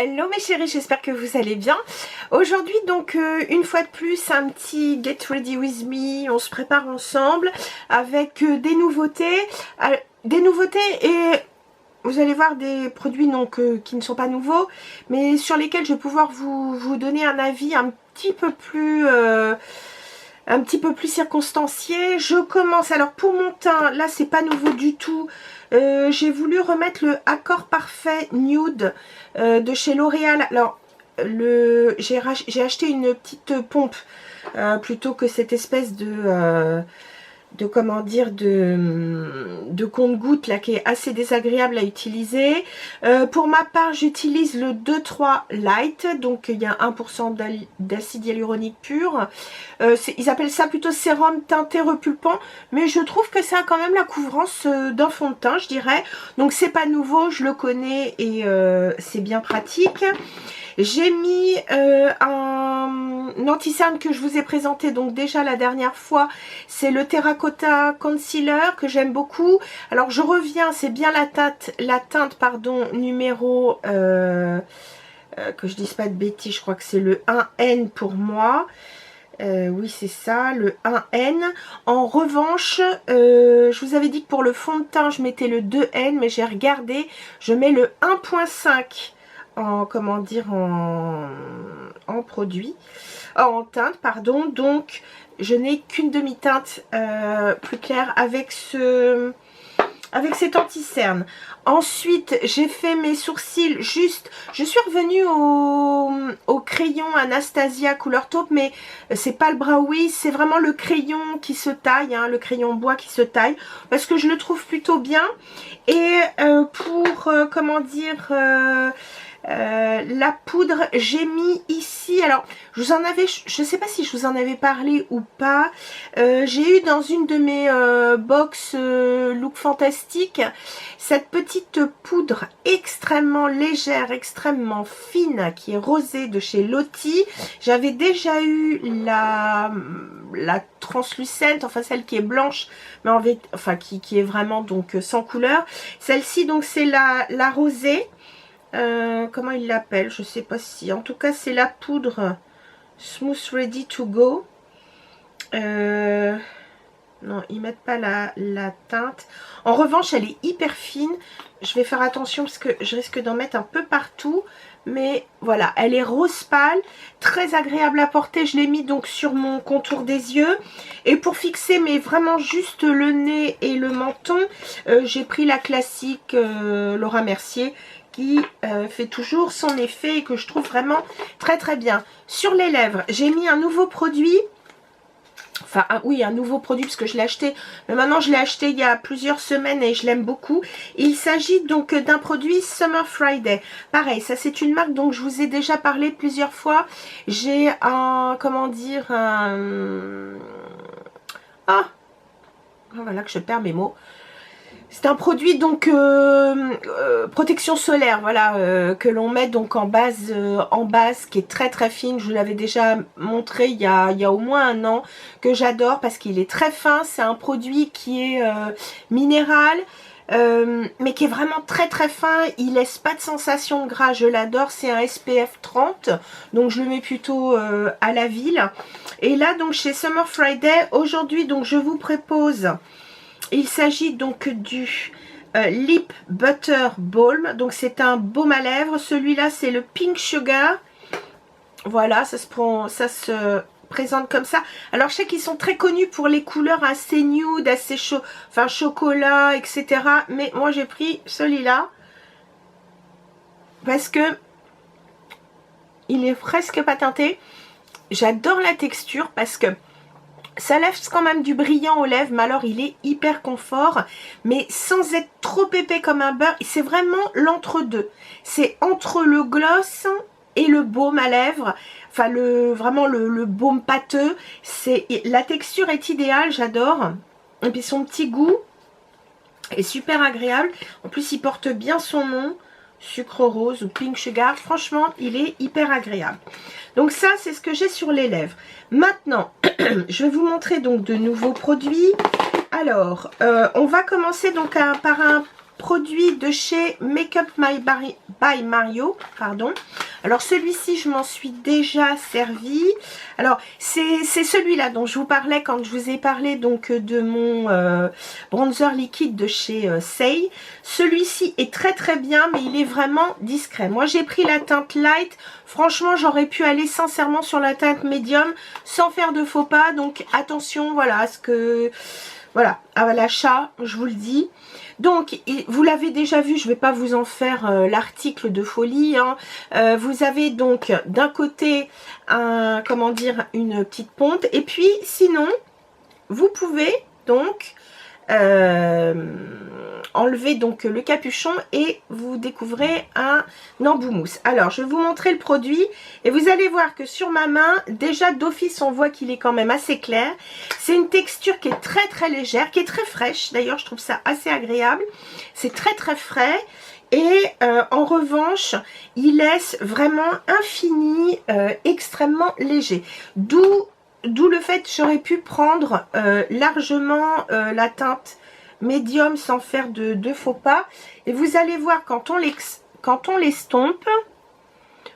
Hello mes chéris, j'espère que vous allez bien. Aujourd'hui donc une fois de plus un petit Get Ready With Me, on se prépare ensemble avec des nouveautés. Et vous allez voir des produits donc qui ne sont pas nouveaux mais sur lesquels je vais pouvoir vous donner un avis un petit peu plus circonstancié. Je commence, alors pour mon teint, là c'est pas nouveau du tout. J'ai voulu remettre le Accord Parfait Nude de chez L'Oréal. Alors j'ai acheté une petite pompe plutôt que cette espèce de comment dire, de compte-gouttes là qui est assez désagréable à utiliser. Pour ma part j'utilise le 2-3 Light, donc il y a 1% d'acide hyaluronique pur. Ils appellent ça plutôt sérum teinté repulpant, mais je trouve que ça a quand même la couvrance d'un fond de teint, je dirais. Donc c'est pas nouveau, je le connais et c'est bien pratique. J'ai mis un anti-cerne que je vous ai présenté donc déjà la dernière fois, c'est le Terracotta Concealer que j'aime beaucoup. Alors je reviens, c'est bien la teinte pardon, numéro, que je dise pas de bêtises, je crois que c'est le 1N pour moi. Oui c'est ça, le 1N. En revanche, je vous avais dit que pour le fond de teint je mettais le 2N, mais j'ai regardé, je mets le 1.5 en, comment dire, en produit, en teinte pardon, donc je n'ai qu'une demi-teinte plus claire avec cet anti-cerne. Ensuite j'ai fait mes sourcils juste, je suis revenue au crayon Anastasia couleur taupe, mais c'est pas le brow wiz, c'est vraiment le crayon qui se taille, hein, le crayon bois qui se taille, parce que je le trouve plutôt bien. Et pour comment dire, la poudre, j'ai mis ici, alors je vous en avais, je sais pas si je vous en avais parlé ou pas, j'ai eu dans une de mes box Look Fantastique cette petite poudre extrêmement légère, extrêmement fine qui est rosée de chez Lottie. J'avais déjà eu la translucente, enfin celle qui est blanche mais enfin qui est vraiment donc sans couleur. Celle-ci donc c'est la rosée. Comment il l'appelle, je sais pas si, en tout cas c'est la poudre Smooth Ready to Go. Non, ils mettent pas la teinte. En revanche elle est hyper fine, je vais faire attention parce que je risque d'en mettre un peu partout, mais voilà, elle est rose pâle, très agréable à porter. Je l'ai mis donc sur mon contour des yeux, et pour fixer mais vraiment juste le nez et le menton, j'ai pris la classique Laura Mercier qui fait toujours son effet et que je trouve vraiment très très bien. Sur les lèvres, j'ai mis un nouveau produit. Enfin, oui, un nouveau produit parce que je l'ai acheté. Mais maintenant, je l'ai acheté il y a plusieurs semaines et je l'aime beaucoup. Il s'agit donc d'un produit Summer Friday. Pareil, ça c'est une marque dont je vous ai déjà parlé plusieurs fois. J'ai un, comment dire, voilà que je perds mes mots. C'est un produit donc protection solaire, voilà, que l'on met donc en base, qui est très très fine. Je vous l'avais déjà montré il y a au moins un an, que j'adore parce qu'il est très fin. C'est un produit qui est minéral, mais qui est vraiment très très fin. Il laisse pas de sensation de gras, je l'adore. C'est un SPF 30, donc je le mets plutôt à la ville. Et là donc chez Summer Friday, aujourd'hui donc je vous propose, il s'agit donc du Lip Butter Balm. Donc c'est un baume à lèvres. Celui-là c'est le Pink Sugar. Voilà, ça se présente comme ça. Alors je sais qu'ils sont très connus pour les couleurs assez nude, assez chaud, enfin chocolat, etc. Mais moi j'ai pris celui-là parce que il est presque pas teinté. J'adore la texture parce que ça laisse quand même du brillant aux lèvres, mais alors il est hyper confort, mais sans être trop épais comme un beurre. C'est vraiment l'entre-deux. C'est entre le gloss et le baume à lèvres. Enfin, vraiment le baume pâteux. La texture est idéale, j'adore. Et puis son petit goût est super agréable. En plus, il porte bien son nom. Sucre rose ou Pink Sugar, franchement il est hyper agréable. Donc ça c'est ce que j'ai sur les lèvres. Maintenant je vais vous montrer donc de nouveaux produits. Alors on va commencer donc par un produit de chez Makeup by Mario, pardon. Alors celui-ci, je m'en suis déjà servi. Alors c'est celui-là dont je vous parlais quand je vous ai parlé donc de mon bronzer liquide de chez Say. Celui-ci est très très bien, mais il est vraiment discret. Moi j'ai pris la teinte light. Franchement, j'aurais pu aller sincèrement sur la teinte médium sans faire de faux pas. Donc attention, voilà, à ce que... Voilà, à l'achat, je vous le dis. Donc, vous l'avez déjà vu, je ne vais pas vous en faire l'article de folie. Hein. Vous avez donc d'un côté comment dire, une petite ponte. Et puis, sinon, vous pouvez donc enlever donc le capuchon et vous découvrez un embout mousse. Alors, je vais vous montrer le produit et vous allez voir que sur ma main, déjà d'office, on voit qu'il est quand même assez clair. C'est une texture qui est très très légère, qui est très fraîche. D'ailleurs, je trouve ça assez agréable. C'est très très frais. Et en revanche, il laisse vraiment un fini extrêmement léger. D'où le fait que j'aurais pu prendre largement la teinte médium sans faire de faux pas. Et vous allez voir quand on l'estompe,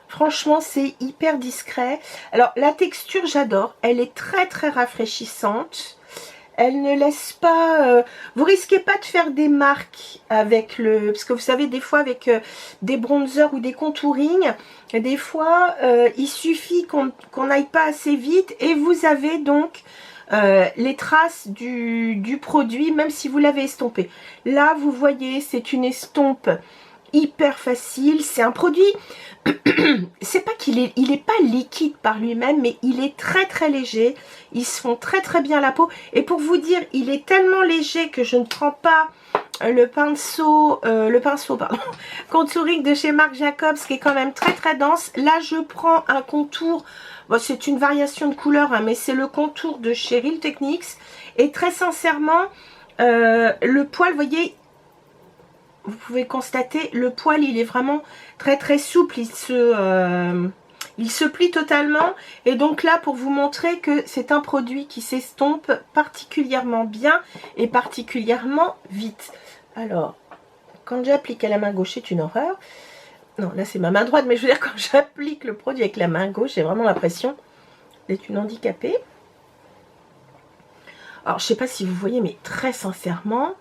franchement c'est hyper discret. Alors la texture j'adore, elle est très très rafraîchissante. Elle ne laisse pas... vous risquez pas de faire des marques avec le... Parce que vous savez, des fois, avec des bronzers ou des contourings, des fois, il suffit qu'on n'aille pas assez vite. Et vous avez donc les traces du produit, même si vous l'avez estompé. Là, vous voyez, c'est une estompe hyper facile. C'est un produit... c'est pas qu'il est, il est pas liquide par lui-même, mais il est très très léger. Ils se font très très bien à la peau. Et pour vous dire, il est tellement léger que je ne prends pas le pinceau pardon, contouring de chez Marc Jacobs, qui est quand même très très dense. Là, je prends un contour. Bon, c'est une variation de couleur, hein, mais c'est le contour de chez Real Techniques. Et très sincèrement, le poil, vous voyez, vous pouvez constater, le poil, il est vraiment très très souple. Il se plie totalement. Et donc là, pour vous montrer que c'est un produit qui s'estompe particulièrement bien et particulièrement vite. Alors, quand j'applique à la main gauche, c'est une horreur. Non, là c'est ma main droite, mais je veux dire, quand j'applique le produit avec la main gauche, j'ai vraiment l'impression d'être une handicapée. Alors, je sais pas si vous voyez, mais très sincèrement...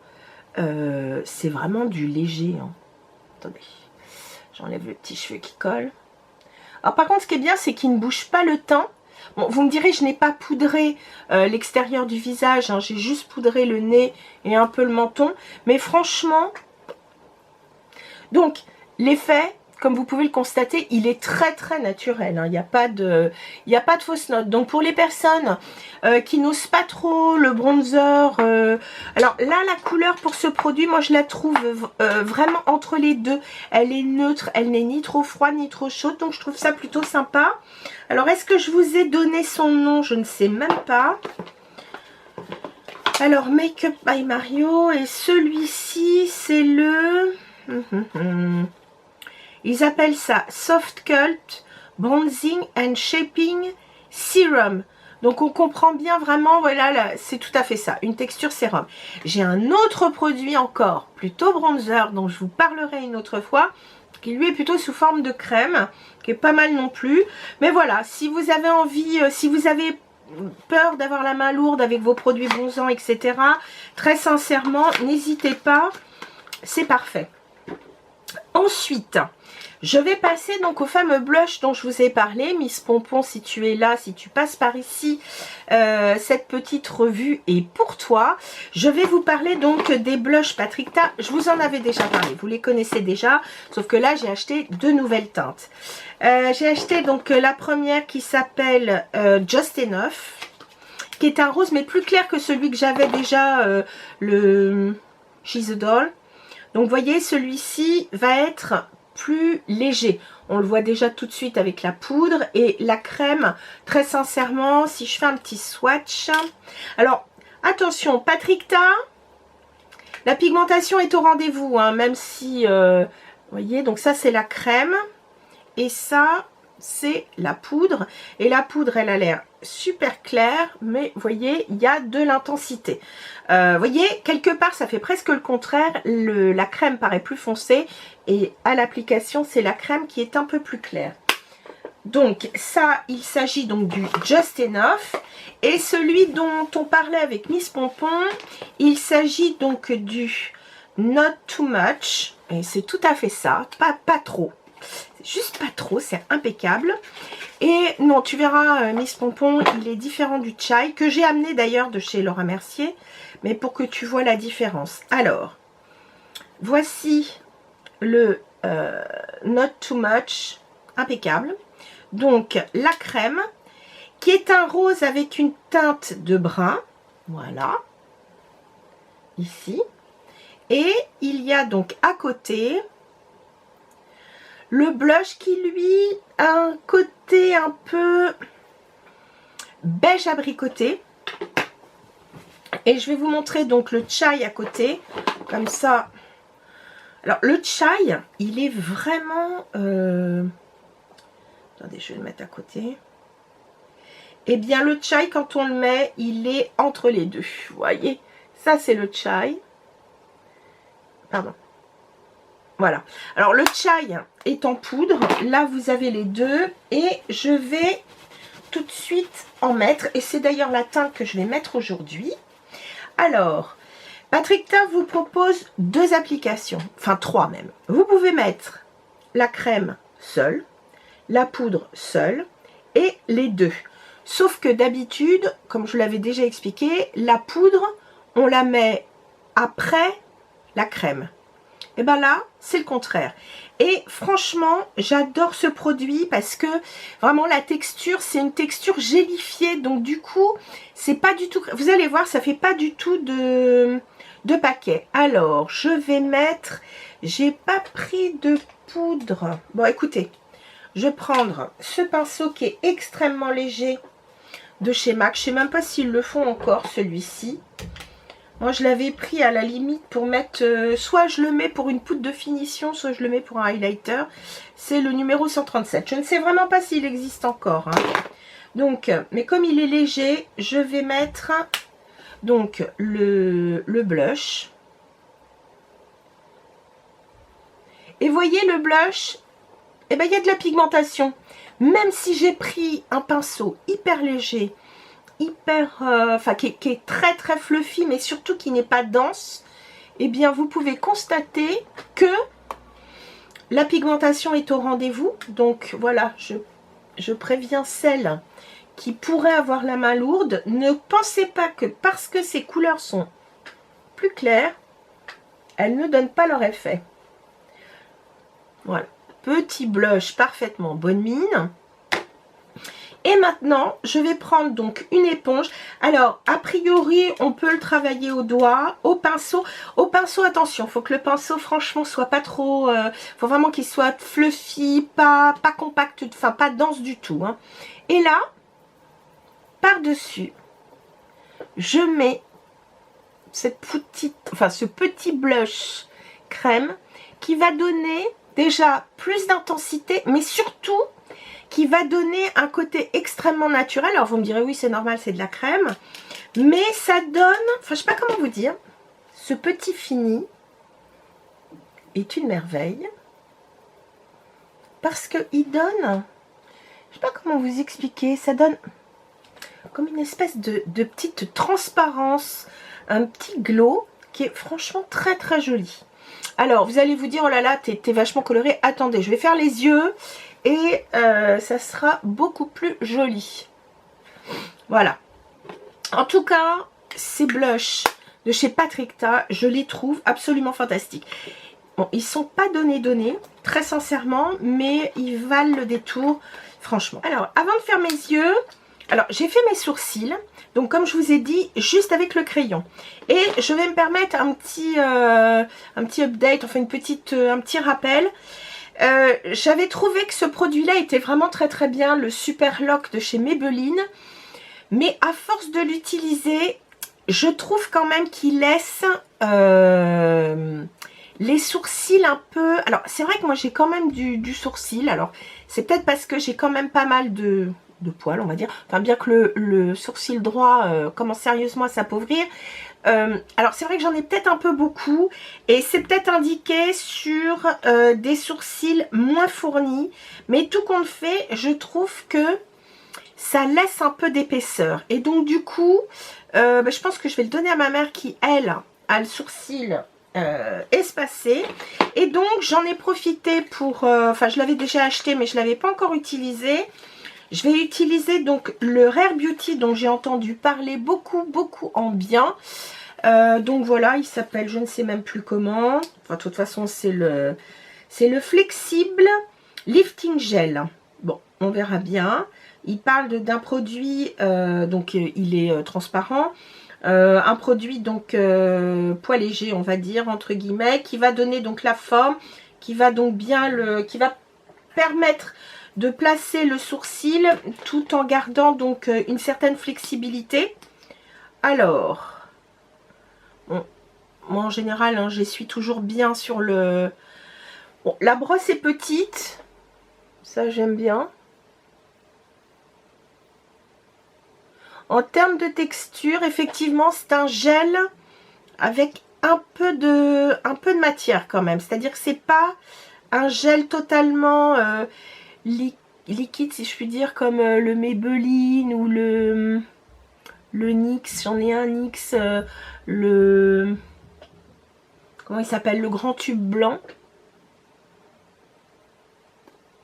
c'est vraiment du léger. Hein. Attendez, j'enlève le petit cheveu qui colle. Alors par contre, ce qui est bien, c'est qu'il ne bouge pas le teint. Bon, vous me direz, je n'ai pas poudré l'extérieur du visage. Hein, j'ai juste poudré le nez et un peu le menton. Mais franchement, donc l'effet, comme vous pouvez le constater, il est très très naturel. Hein. Il n'y a pas de fausse note. Donc pour les personnes qui n'osent pas trop le bronzer, alors là la couleur pour ce produit, moi je la trouve vraiment entre les deux. Elle est neutre, elle n'est ni trop froide ni trop chaude, donc je trouve ça plutôt sympa. Alors est-ce que je vous ai donné son nom? Je ne sais même pas. Alors Makeup by Mario, et celui-ci c'est le... Ils appellent ça Soft Cult Bronzing and Shaping Serum. Donc on comprend bien vraiment, voilà, c'est tout à fait ça, une texture sérum. J'ai un autre produit encore, plutôt bronzer, dont je vous parlerai une autre fois, qui lui est plutôt sous forme de crème, qui est pas mal non plus. Mais voilà, si vous avez envie, si vous avez peur d'avoir la main lourde avec vos produits bronzants, etc., très sincèrement, n'hésitez pas, c'est parfait. Ensuite, je vais passer donc au fameux blush dont je vous ai parlé. Miss Pompon, si tu es là, si tu passes par ici, cette petite revue est pour toi. Je vais vous parler donc des blushs Patrick Ta. Je vous en avais déjà parlé, vous les connaissez déjà, sauf que là j'ai acheté deux nouvelles teintes. J'ai acheté donc la première qui s'appelle Just Enough, qui est un rose mais plus clair que celui que j'avais déjà, le She's a Doll. Donc vous voyez, celui-ci va être plus léger. On le voit déjà tout de suite avec la poudre et la crème. Très sincèrement, si je fais un petit swatch. Alors, attention, Patrick Ta, la pigmentation est au rendez-vous, hein, même si, vous voyez, donc ça c'est la crème. Et ça, c'est la poudre. Et la poudre, elle a l'air super clair, mais vous voyez, il y a de l'intensité. Vous voyez, quelque part, ça fait presque le contraire. La crème paraît plus foncée et à l'application, c'est la crème qui est un peu plus claire. Donc ça, il s'agit donc du Just Enough. Et celui dont on parlait avec Miss Pompon, il s'agit donc du Not Too Much. Et c'est tout à fait ça, pas trop. Juste pas trop, c'est impeccable. Et non, tu verras, Miss Pompon, il est différent du chai, que j'ai amené d'ailleurs de chez Laura Mercier, mais pour que tu vois la différence. Alors, voici le Not Too Much, impeccable. Donc, la crème, qui est un rose avec une teinte de brun, voilà, ici. Et il y a donc à côté le blush qui, lui, a un côté un peu beige abricoté. Et je vais vous montrer donc le chai à côté. Comme ça. Alors, le chai, il est vraiment... Attendez, je vais le mettre à côté. Eh bien, le chai, quand on le met, il est entre les deux. Vous voyez, ça, c'est le chai. Pardon. Voilà. Alors, le chai est en poudre. Là, vous avez les deux. Et je vais tout de suite en mettre. Et c'est d'ailleurs la teinte que je vais mettre aujourd'hui. Alors, Patrick Ta vous propose 2 applications. Enfin, 3 même. Vous pouvez mettre la crème seule, la poudre seule et les deux. Sauf que d'habitude, comme je l'avais déjà expliqué, la poudre, on la met après la crème. Et bien là, c'est le contraire. Et franchement, j'adore ce produit parce que vraiment la texture, c'est une texture gélifiée. Donc du coup, c'est pas du tout... Vous allez voir, ça fait pas du tout de paquet. Alors, je vais mettre... J'ai pas pris de poudre. Bon, écoutez, je vais prendre ce pinceau qui est extrêmement léger de chez MAC. Je sais même pas s'ils le font encore, celui-ci. Moi, je l'avais pris à la limite pour mettre... soit je le mets pour une poudre de finition, soit je le mets pour un highlighter. C'est le numéro 137. Je ne sais vraiment pas s'il existe encore. Hein. Donc, mais comme il est léger, je vais mettre donc le blush. Et voyez le blush, eh ben, il y a de la pigmentation. Même si j'ai pris un pinceau hyper léger, enfin qui est très très fluffy, mais surtout qui n'est pas dense, eh bien vous pouvez constater que la pigmentation est au rendez-vous. Donc voilà, je préviens celles qui pourraient avoir la main lourde. Ne pensez pas que parce que ces couleurs sont plus claires, elles ne donnent pas leur effet. Voilà, petit blush parfaitement bonne mine. Et maintenant, je vais prendre donc une éponge. Alors, a priori, on peut le travailler au doigt, au pinceau. Au pinceau, attention, il faut que le pinceau, franchement, soit pas trop... faut vraiment qu'il soit fluffy, pas compact, enfin, pas dense du tout. Hein. Et là, par-dessus, je mets cette petite, enfin, ce petit blush crème qui va donner déjà plus d'intensité, mais surtout... qui va donner un côté extrêmement naturel. Alors vous me direz oui c'est normal, c'est de la crème, mais ça donne, enfin je sais pas comment vous dire, ce petit fini est une merveille parce que il donne, je sais pas comment vous expliquer, ça donne comme une espèce de petite transparence, un petit glow qui est franchement très très joli. Alors vous allez vous dire oh là là t'es vachement coloré, attendez je vais faire les yeux et ça sera beaucoup plus joli. Voilà. En tout cas, ces blushs de chez Patrick Ta, je les trouve absolument fantastiques. Bon, ils sont pas donnés, très sincèrement, mais ils valent le détour, franchement. Alors, avant de faire mes yeux, alors j'ai fait mes sourcils. Donc, comme je vous ai dit, juste avec le crayon. Et je vais me permettre un petit update, enfin un petit rappel. J'avais trouvé que ce produit-là était vraiment très très bien, le Super Lock de chez Maybelline. Mais à force de l'utiliser, je trouve quand même qu'il laisse les sourcils un peu... Alors, c'est vrai que moi j'ai quand même du sourcil. Alors, c'est peut-être parce que j'ai quand même pas mal de poils, on va dire. Enfin, bien que le sourcil droit commence sérieusement à s'appauvrir. Alors, c'est vrai que j'en ai peut-être un peu beaucoup. Et c'est peut-être indiqué sur des sourcils moins fournis. Mais tout compte fait, je trouve que ça laisse un peu d'épaisseur. Et donc, du coup, je pense que je vais le donner à ma mère qui, elle, a le sourcil espacé. Et donc, j'en ai profité pour... Enfin, je l'avais déjà acheté, mais je ne l'avais pas encore utilisé. Je vais utiliser donc le Rare Beauty dont j'ai entendu parler beaucoup en bien. Donc voilà, il s'appelle, je ne sais même plus comment. Enfin, de toute façon, c'est le Flexible Lifting Gel. Bon, on verra bien. Il parle d'un produit, donc il est transparent. Un produit donc poids léger, on va dire, entre guillemets, qui va donner donc la forme, qui va donc bien qui va permettre de placer le sourcil tout en gardant donc une certaine flexibilité. Alors, bon, moi en général, hein, j'essuie toujours bien sur le... Bon, la brosse est petite, ça j'aime bien. En termes de texture, effectivement, c'est un gel avec un peu de matière quand même. C'est-à-dire que c'est pas un gel totalement liquide, si je puis dire, comme le Maybelline ou le NYX. J'en ai un NYX, comment il s'appelle, le grand tube blanc.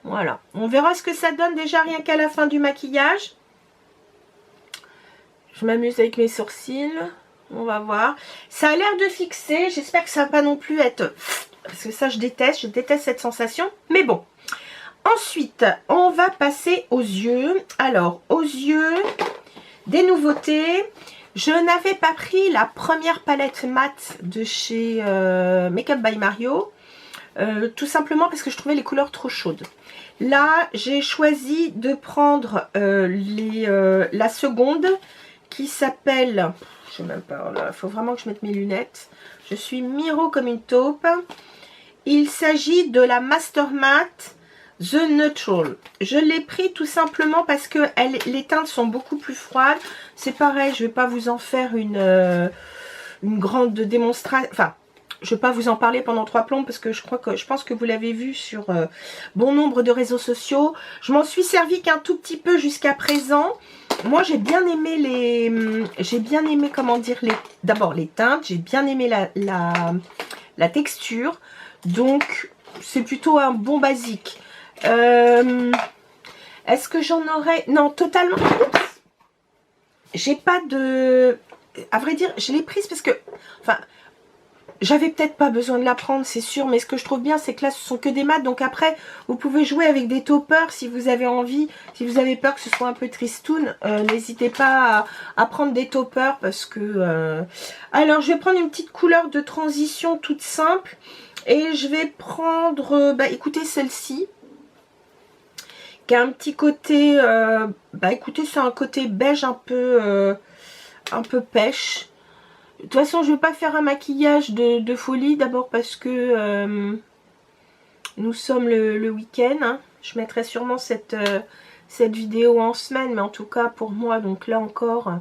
Voilà, on verra ce que ça donne déjà rien qu'à la fin du maquillage. Je m'amuse avec mes sourcils, on va voir. Ça a l'air de fixer, j'espère que ça va pas non plus être... Parce que ça je déteste cette sensation, mais bon. Ensuite, on va passer aux yeux. Alors, aux yeux, des nouveautés. Je n'avais pas pris la première palette mat de chez Makeup by Mario. Tout simplement parce que je trouvais les couleurs trop chaudes. Là, j'ai choisi de prendre la seconde qui s'appelle... Je sais même pas, il faut vraiment que je mette mes lunettes. Je suis miro comme une taupe. Il s'agit de la Master Matte The Neutral. Je l'ai pris tout simplement parce que les teintes sont beaucoup plus froides. C'est pareil, je ne vais pas vous en faire une grande démonstration. Enfin, je ne vais pas vous en parler pendant 3 plombs parce que je pense que vous l'avez vu sur bon nombre de réseaux sociaux. Je m'en suis servi qu'un tout petit peu jusqu'à présent. Moi, j'ai bien aimé comment dire, d'abord les teintes. J'ai bien aimé la texture. Donc, c'est plutôt un bon basique. Est-ce que j'en aurais... Non, totalement. J'ai pas de... À vrai dire, je l'ai prise parce que... Enfin, j'avais peut-être pas besoin de la prendre, c'est sûr. Mais ce que je trouve bien, c'est que là, ce sont que des mats. Donc après, vous pouvez jouer avec des toppers si vous avez envie. Si vous avez peur que ce soit un peu tristoun, n'hésitez pas à prendre des toppers parce que... Alors, je vais prendre une petite couleur de transition toute simple. Et je vais prendre, écoutez, celle-ci, qui a un petit côté, écoutez, c'est un côté beige un peu pêche. De toute façon, je ne vais pas faire un maquillage de folie, d'abord parce que nous sommes le week-end. Hein. Je mettrai sûrement cette vidéo en semaine, mais en tout cas pour moi, donc là encore,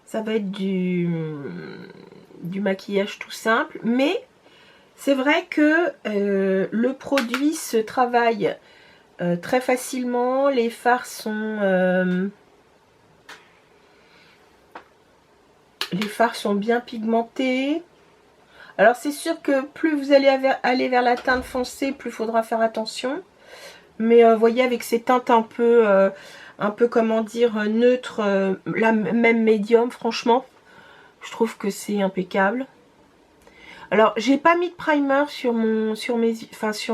ça va être du maquillage tout simple. Mais... c'est vrai que le produit se travaille très facilement. Les fards sont bien pigmentés. Alors c'est sûr que plus vous allez aller vers la teinte foncée, plus il faudra faire attention. Mais voyez, avec ces teintes un peu comment dire, neutres, même médium, franchement, je trouve que c'est impeccable. Alors, j'ai pas mis de primer sur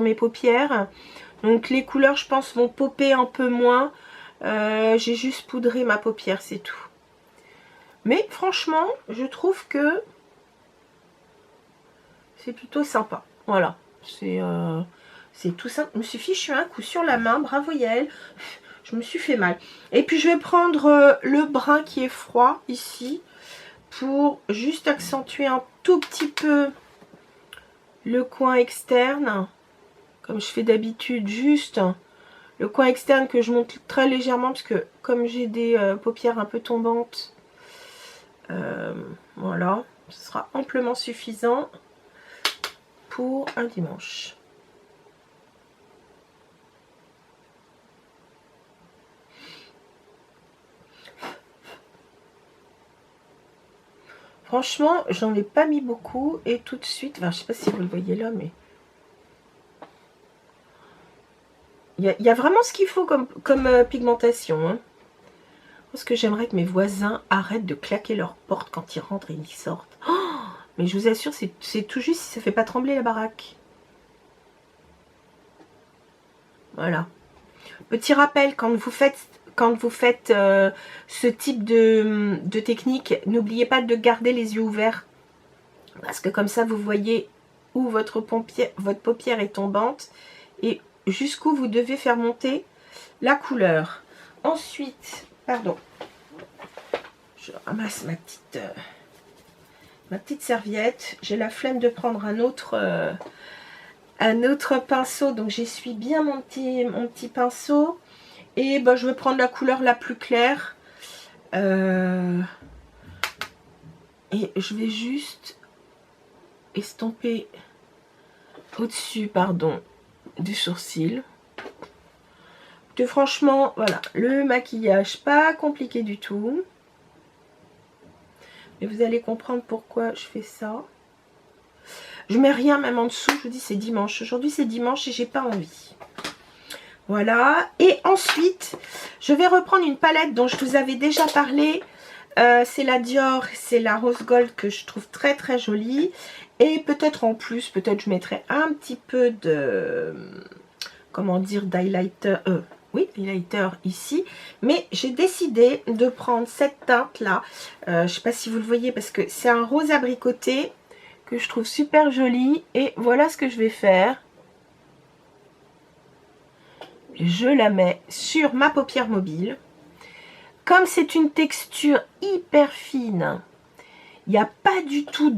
mes paupières. Donc, les couleurs, je pense, vont popper un peu moins. J'ai juste poudré ma paupière, c'est tout. Mais franchement, je trouve que c'est plutôt sympa. Voilà. C'est tout simple. Je me suis fichu un coup sur la main. Bravo Yael. Je me suis fait mal. Et puis, je vais prendre le brun qui est froid, ici. Pour juste accentuer un tout petit peu... le coin externe, comme je fais d'habitude, juste Le coin externe que je monte très légèrement parce que comme j'ai des paupières un peu tombantes, voilà, ce sera amplement suffisant pour un dimanche. Franchement, j'en ai pas mis beaucoup et tout de suite, enfin, je sais pas si vous le voyez là, mais il y a vraiment ce qu'il faut comme pigmentation. Hein. Parce que j'aimerais que mes voisins arrêtent de claquer leurs portes quand ils rentrent et ils sortent. Oh, mais je vous assure, c'est tout juste si ça fait pas trembler la baraque. Voilà. Petit rappel, quand vous faites ce type de technique, n'oubliez pas de garder les yeux ouverts. Parce que comme ça, vous voyez où votre paupière est tombante et jusqu'où vous devez faire monter la couleur. Ensuite, pardon, je ramasse ma petite serviette. J'ai la flemme de prendre un autre pinceau, donc j'essuie bien mon petit pinceau. Et ben, je vais prendre la couleur la plus claire. Et je vais juste estomper au-dessus, pardon, du sourcil. Que franchement, voilà, le maquillage pas compliqué du tout. Mais vous allez comprendre pourquoi je fais ça. Je mets rien même en dessous, je vous dis c'est dimanche. Aujourd'hui c'est dimanche et j'ai pas envie. Voilà, et ensuite, je vais reprendre une palette dont je vous avais déjà parlé. C'est la Dior, c'est la Rose Gold que je trouve très très jolie. Et peut-être en plus, peut-être je mettrai un petit peu de, comment dire, d'highlighter, oui, highlighter ici. Mais j'ai décidé de prendre cette teinte-là. Je ne sais pas si vous le voyez parce que c'est un rose abricoté que je trouve super joli. Et voilà ce que je vais faire. Je la mets sur ma paupière mobile. Comme c'est une texture hyper fine, il n'y a pas du tout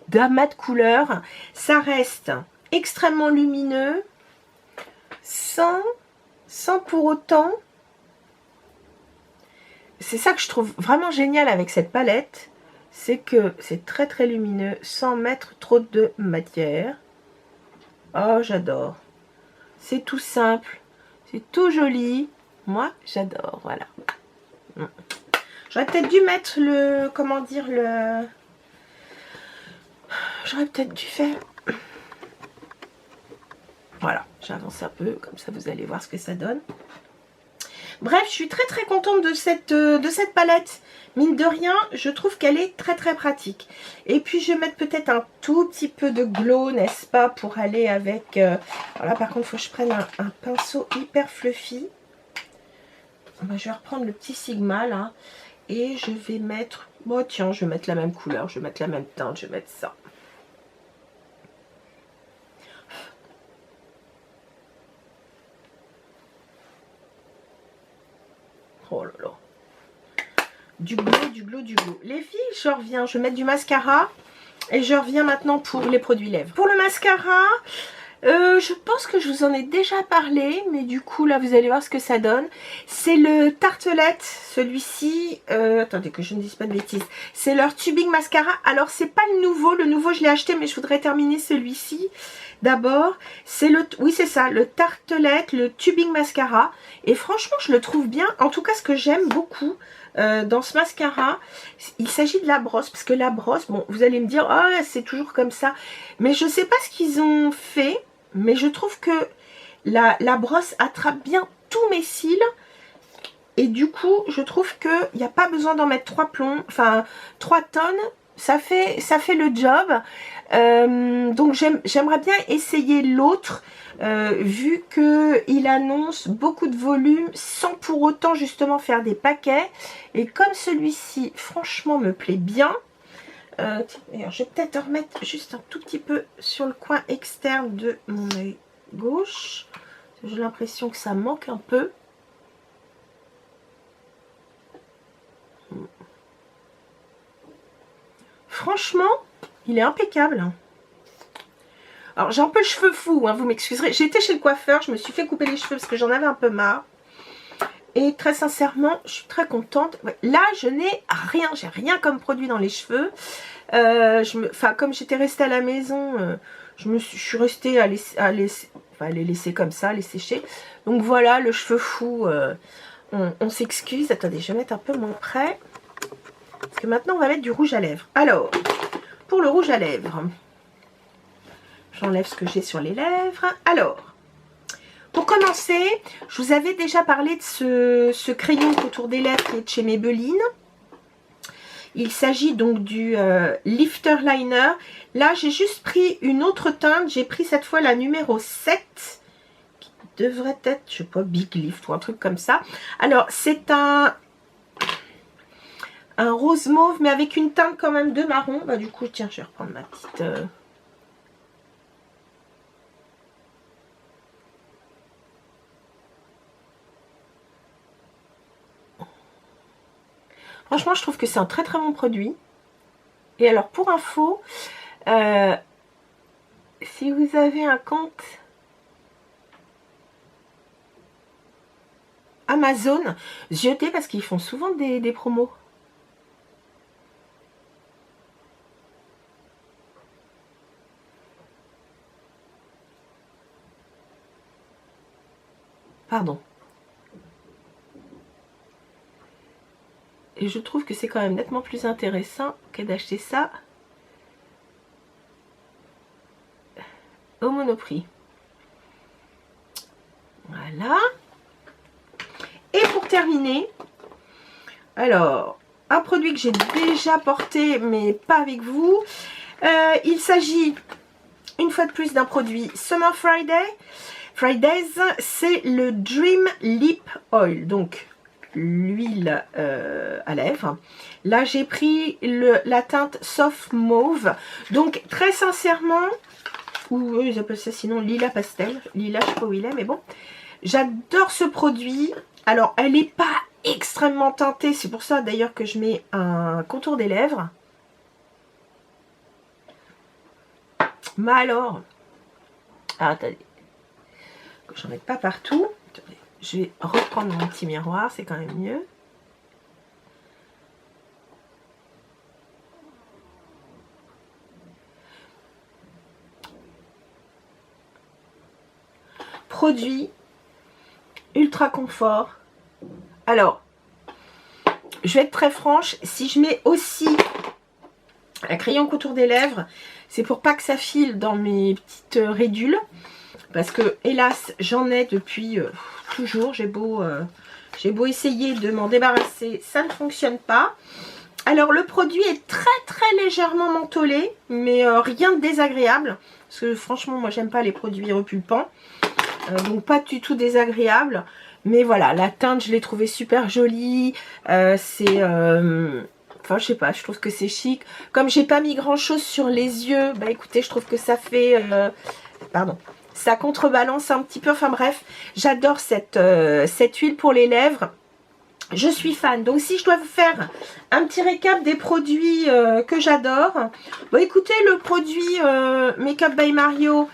d'amas de couleurs. Ça reste extrêmement lumineux sans pour autant... C'est ça que je trouve vraiment génial avec cette palette. C'est que c'est très très lumineux sans mettre trop de matière. Oh, j'adore. C'est tout simple. C'est tout joli. Moi, j'adore. Voilà. J'aurais peut-être dû mettre le... Comment dire le... J'aurais peut-être dû faire... Voilà. J'avance un peu. Comme ça, vous allez voir ce que ça donne. Bref, je suis très très contente de cette palette. Mine de rien, je trouve qu'elle est très très pratique. Et puis, je vais mettre peut-être un tout petit peu de glow, n'est-ce pas, pour aller avec... Voilà, par contre, il faut que je prenne un pinceau hyper fluffy. Ben, je vais reprendre le petit Sigma, là. Et je vais mettre... Bon, tiens, je vais mettre la même couleur, je vais mettre la même teinte, je vais mettre ça. Oh là là. Du glow, du glow, du glow. Les filles, je reviens. Je vais mettre du mascara. Et je reviens maintenant pour les produits lèvres. Pour le mascara, je pense que je vous en ai déjà parlé. Mais du coup, là, vous allez voir ce que ça donne. C'est le Tartelette. Celui-ci, attendez que je ne dise pas de bêtises. C'est leur Tubing Mascara. Alors, c'est pas le nouveau. Le nouveau, je l'ai acheté, mais je voudrais terminer celui-ci. D'abord, c'est le... Oui, c'est ça, le Tartelette, le Tubing Mascara. Et franchement, je le trouve bien. En tout cas, ce que j'aime beaucoup dans ce mascara, il s'agit de la brosse. Parce que la brosse, bon, vous allez me dire, oh, c'est toujours comme ça. Mais je ne sais pas ce qu'ils ont fait. Mais je trouve que la brosse attrape bien tous mes cils. Et du coup, je trouve qu'il n'y a pas besoin d'en mettre 3 tonnes. Ça fait le job. Donc j'aimerais bien essayer l'autre, vu qu'il annonce beaucoup de volume sans pour autant justement faire des paquets. Et comme celui-ci, franchement, me plaît bien. D'ailleurs, je vais peut-être remettre juste un tout petit peu sur le coin externe de mon œil gauche. J'ai l'impression que ça manque un peu. Franchement, il est impeccable. Alors j'ai un peu le cheveu fou, hein, vous m'excuserez. J'ai été chez le coiffeur, je me suis fait couper les cheveux parce que j'en avais un peu marre. Et très sincèrement, je suis très contente. Là, je n'ai rien, j'ai rien comme produit dans les cheveux. Comme j'étais restée à la maison, je suis restée à les laisser comme ça, les sécher. Donc voilà, le cheveu fou, on s'excuse. Attendez, je vais mettre un peu moins près. Parce que maintenant, on va mettre du rouge à lèvres. Alors, pour le rouge à lèvres, j'enlève ce que j'ai sur les lèvres. Alors, pour commencer, je vous avais déjà parlé de ce crayon autour des lèvres qui est de chez Maybelline. Il s'agit donc du Lifter Liner. Là, j'ai juste pris une autre teinte. J'ai pris cette fois la numéro 7. Qui devrait être, je sais pas, Big Lift ou un truc comme ça. Alors, c'est un rose mauve, mais avec une teinte quand même de marron. Bah, du coup, tiens, je vais reprendre ma petite... Franchement, je trouve que c'est un très très bon produit. Et alors, pour info, si vous avez un compte Amazon, jetez parce qu'ils font souvent des promos. Pardon. Et je trouve que c'est quand même nettement plus intéressant que d'acheter ça au Monoprix. Voilà. Et pour terminer, alors, un produit que j'ai déjà porté, mais pas avec vous. Il s'agit, une fois de plus, d'un produit Summer Fridays. C'est le Dream Lip Oil. Donc, l'huile à lèvres. Là, j'ai pris la teinte Soft Mauve. Donc, très sincèrement, ou eux, ils appellent ça sinon Lila Pastel. Lila, je sais pas où il est, mais bon. J'adore ce produit. Alors, elle n'est pas extrêmement teintée. C'est pour ça, d'ailleurs, que je mets un contour des lèvres. Mais alors... Ah, attendez. Que j'en mette pas partout. Attendez. Je vais reprendre mon petit miroir, c'est quand même mieux. Produit ultra confort. Alors, je vais être très franche, si je mets aussi un crayon contour des lèvres, c'est pour pas que ça file dans mes petites ridules. Parce que, hélas, j'en ai depuis toujours. J'ai beau essayer de m'en débarrasser, ça ne fonctionne pas. Alors, le produit est très très légèrement mentholé, mais rien de désagréable. Parce que franchement, moi, j'aime pas les produits repulpants. Donc, pas du tout désagréable. Mais voilà, la teinte, je l'ai trouvée super jolie. C'est... Enfin, je sais pas, je trouve que c'est chic. Comme j'ai pas mis grand chose sur les yeux, bah écoutez, je trouve que ça fait... pardon. Ça contrebalance un petit peu. Enfin bref, j'adore cette huile pour les lèvres. Je suis fan. Donc si je dois vous faire un petit récap des produits que j'adore. Bon écoutez, le produit Makeup by Mario,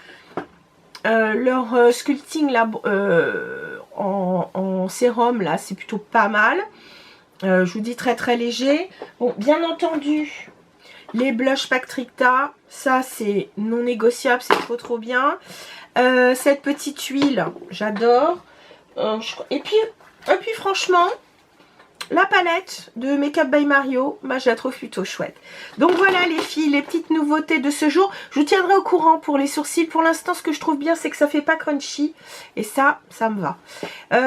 leur sculpting là, en sérum là, c'est plutôt pas mal. Je vous dis très très léger. Bon, bien entendu, les blushs Patricia, ça c'est non négociable, c'est trop bien. Cette petite huile, j'adore. Et puis franchement, la palette de Makeup by Mario, bah, je la trouve plutôt chouette. Donc voilà les filles, les petites nouveautés de ce jour. Je vous tiendrai au courant pour les sourcils. Pour l'instant, ce que je trouve bien, c'est que ça fait pas crunchy. Et ça me va.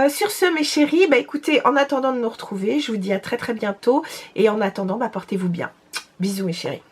Sur ce, mes chéris, bah écoutez, en attendant de nous retrouver, je vous dis à très très bientôt. Et en attendant, bah portez-vous bien. Bisous mes chéris.